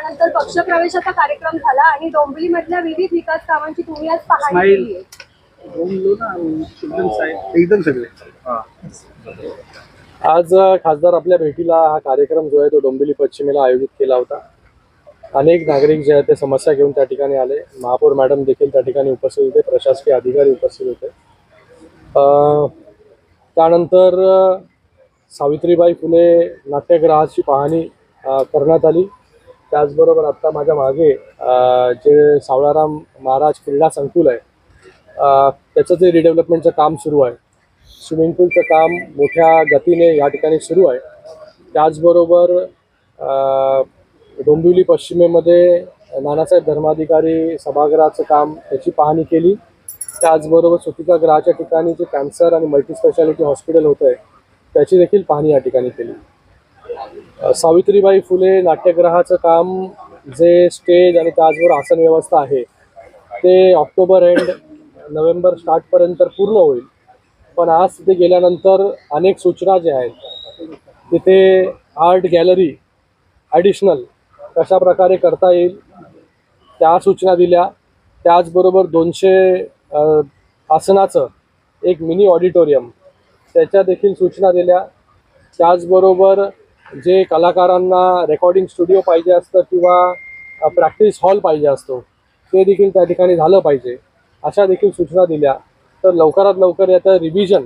त्यानंतर पक्षप्रवेशाचा कार्यक्रम झाला आणि डोंबिवलीमधल्या विविध विकास कामांची तुम्ही आज पाहणी केली आहे. एकदम सगळे आज खासदार आपल्या भेटीला हा कार्यक्रम जो आहे तो डोंबिवली पश्चिमेला आयोजित केला होता. अनेक नागरिक जे आहेत ते समस्या घेऊन त्या ठिकाणी आले. महापौर मॅडम देखील त्या ठिकाणी उपस्थित होते, प्रशासकीय अधिकारी उपस्थित होते. त्यानंतर सावित्रीबाई फुले नाट्यगृहाची पाहणी करण्यात आली. त्याचबरोबर आत्ता माझ्या मागे जे सावळाराम महाराज क्रीडा संकुल आहे त्याचं जे रिडेव्हलपमेंटचं काम सुरू आहे, स्विमिंग पूलचं काम मोठ्या गतीने या ठिकाणी सुरू आहे. त्याचबरोबर डोंबिवली पश्चिमेमध्ये नानासाहेब धर्माधिकारी सभागृहाचं काम त्याची पाहणी केली. त्याचबरोबर सुतिकागृहाच्या ठिकाणी जे कॅन्सर आणि मल्टीस्पेशालिटी हॉस्पिटल होतं आहे त्याची देखील पाहणी या ठिकाणी केली. सावित्रीबाई फुले नाट्यगृहाचं काम जे स्टेज आणि त्याचबरोबर आसन व्यवस्था आहे ते ऑक्टोबर एंड नोव्हेंबर स्टार्टपर्यंत पूर्ण होईल. पण आज तिथे गेल्यानंतर अनेक सूचना ज्या आहेत तिथे आर्ट गॅलरी ॲडिशनल कशा प्रकारे करता येईल त्या सूचना दिल्या. त्याचबरोबर 200 आसनाचं एक मिनी ऑडिटोरियम त्याच्या देखील सूचना दिल्या. त्याचबरोबर जे कलाकारांना रेकॉर्डिंग स्टुडिओ पाहिजे असतं किंवा प्रॅक्टिस हॉल पाहिजे असतो ते देखील त्या ठिकाणी झालं पाहिजे अशा देखील सूचना दिल्या. तर लवकरात लवकर याचं रिव्हिजन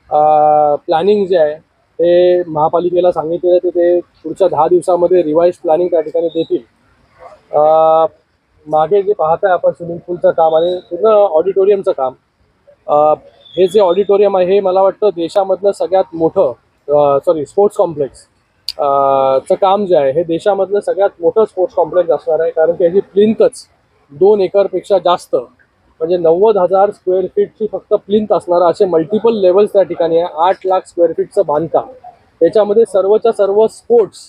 प्लॅनिंग जे आहे ते महापालिकेला सांगितलेलं आहे ते पुढच्या 10 दिवसामध्ये रिवाईज प्लॅनिंग त्या ठिकाणी देतील. मागे जे पाहताय आपण स्विमिंग पूलचं काम आणि पूर्ण ऑडिटोरियमचं काम, हे जे ऑडिटोरियम आहे हे मला वाटतं देशामधलं सगळ्यात मोठं स्पोर्ट्स कॉम्प्लेक्स चं काम जे आहे हे देशामधलं सगळ्यात मोठं स्पोर्ट्स कॉम्प्लेक्स असणार आहे. कारण की ह्याची प्लिंथच 2 एकरपेक्षा जास्त म्हणजे 90,000 स्क्वेअर फीटची फक्त प्लिंथ असणारं असे मल्टिपल लेवल्स त्या ठिकाणी आहे. 8 लाख स्क्वेअर फीटचं बांधकाम, त्याच्यामध्ये सर्वच्या सर्व स्पोर्ट्स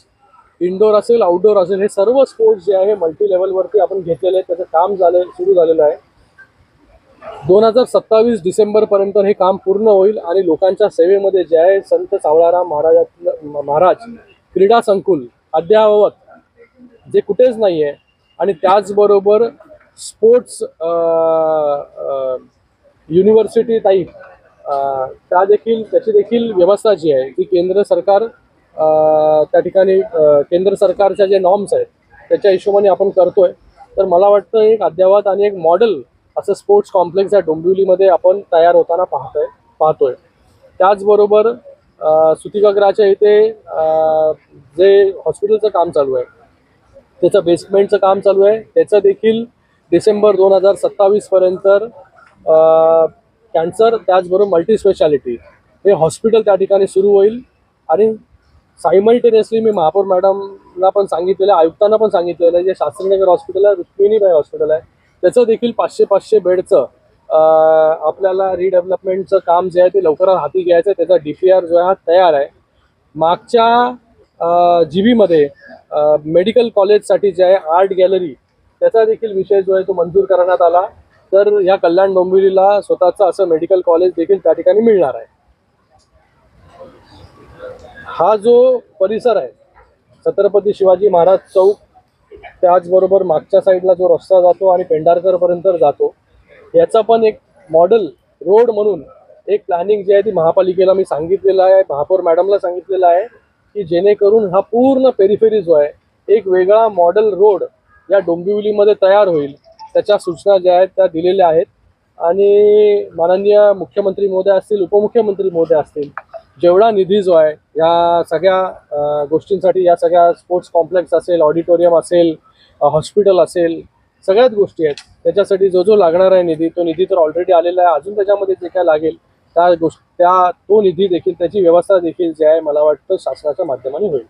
इनडोअर असेल आउटडोअर असेल हे सर्व स्पोर्ट्स जे आहे मल्टी लेवलवरती आपण घेतलेले आहेत. त्याचं काम सुरू झालेलं आहे. 2027 डिसेंबरपर्यंत हे काम पूर्ण होईल आणि लोकांच्या सेवेमध्ये जे आहे संत सावळाराम महाराज क्रीडा संकुल अद्ययावत जे कुठेच नाही आहे आणि त्याचबरोबर स्पोर्ट्स युनिव्हर्सिटी टाईप त्याची देखील व्यवस्था जी आहे ती केंद्र सरकार त्या ठिकाणी केंद्र सरकारच्या जे नॉर्म्स आहेत त्याच्या हिशोबाने आपण करतोय. तर मला वाटतं एक अद्ययावत आणि एक मॉडेल असं स्पोर्ट्स कॉम्प्लेक्स या डोंबिवलीमध्ये आपण तयार होताना पाहतोय. त्याचबरोबर सुतिकागृहाच्या इथे जे हॉस्पिटलचं काम चालू आहे त्याचं बेसमेंटचं काम चालू आहे. त्याचं देखील डिसेंबर 2027 पर्यंत कॅन्सर त्याचबरोबर मल्टीस्पेशालिटी हे हॉस्पिटल त्या ठिकाणी सुरू होईल. आणि सायमल्टेनियसली मी महापौर मॅडमला पण सांगितलेलं आहे, आयुक्तांना पण सांगितलेलं आहे, जे शास्त्रीनगर हॉस्पिटल आहे, रुक्मिणीबाई हॉस्पिटल आहे त्याचं देखील 500 बेडचं आपल्याला रिडेव्हलपमेंटचं काम जे आहे ते लवकरात हाती घ्यायचं आहे. त्याचा DPR जो आहे हा तयार आहे. मागच्या GB मध्ये मेडिकल कॉलेजसाठी जे आहे आर्ट गॅलरी त्याचा देखील विषय जो आहे तो मंजूर करण्यात आला. तर या कल्याण डोंबिवलीला स्वतःचं असं मेडिकल कॉलेज देखील त्या ठिकाणी मिळणार आहे. हा जो परिसर आहे छत्रपती शिवाजी महाराज चौक त्याचबरोबर मागच्या साईडला जो रस्ता जातो आणि पेंढारकरपर्यंत जातो याचा पण एक मॉडेल रोड म्हणून एक प्लॅनिंग जी आहे ती महापालिकेला मी सांगितलेलं आहे, महापौर मॅडमला सांगितलेलं आहे की जेणेकरून हा पूर्ण पेरिफेरी जो आहे एक वेगळा मॉडेल रोड या डोंबिवलीमध्ये तयार होईल. त्याच्या सूचना ज्या आहेत त्या दिलेल्या आहेत. आणि माननीय मुख्यमंत्री महोदय असतील, उपमुख्यमंत्री महोदय असतील, जेवढा निधी जो आहे या सगळ्या गोष्टींसाठी, या सगळ्या स्पोर्ट्स कॉम्प्लेक्स असेल, ऑडिटोरियम असेल, हॉस्पिटल असेल, सगळ्याच गोष्टी आहेत त्याच्यासाठी जो लागणार आहे निधी तो निधी तर ऑलरेडी आलेला आहे. अजून त्याच्यामध्ये जे काय लागेल तो निधी देखील त्याची व्यवस्था देखील जी आहे मला वाटतं शासनाच्या माध्यमाने होईल.